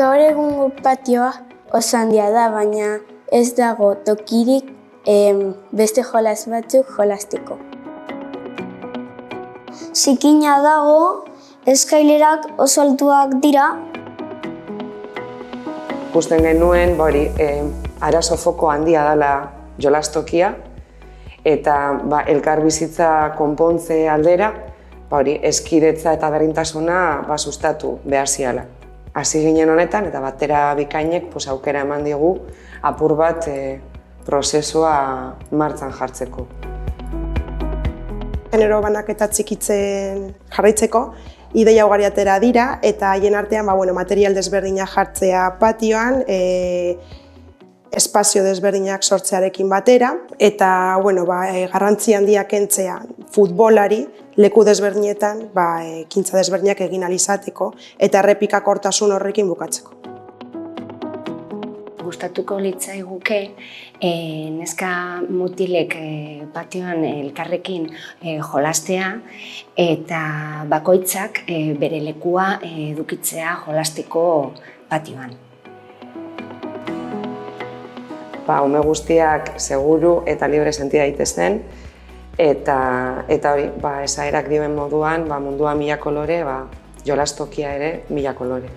Gaur egungo patioa oso handia da, baina ez dago tokirik beste jolas batzuk jolasteko. Zikina dago, eskailerak oso altuak dira. Ikusten genuen, arazo foko handia dela jolastokia, eta elkarbizitza konpontze aldera, eskidetza eta berdintasuna sustatu behar ziala. Hasi ginen honetan, eta batera bikainek aukera eman digu apur bat prozesua martxan jartzeko. Genero banaketa txikitzen jarraitzeko, ideia ugari atera dira, eta haien artean material desberdinak jartzea patioan, espazio desberdinak sortzearekin batera, eta garrantzi handia kentzea futbolari leku desberdinetan ekintza desberdinak egin ahal izateko eta errepikakortasun horrekin bukatzeko. Gustatuko litzaiguke neska mutilek patioan elkarrekin jolastea eta bakoitzak bere lekua edukitzea jolasteko patioan. Ume guztiak seguru eta libre senti daitezen, eta esaerak dioen moduan, mundua mila kolore, jolastokia ere mila kolore.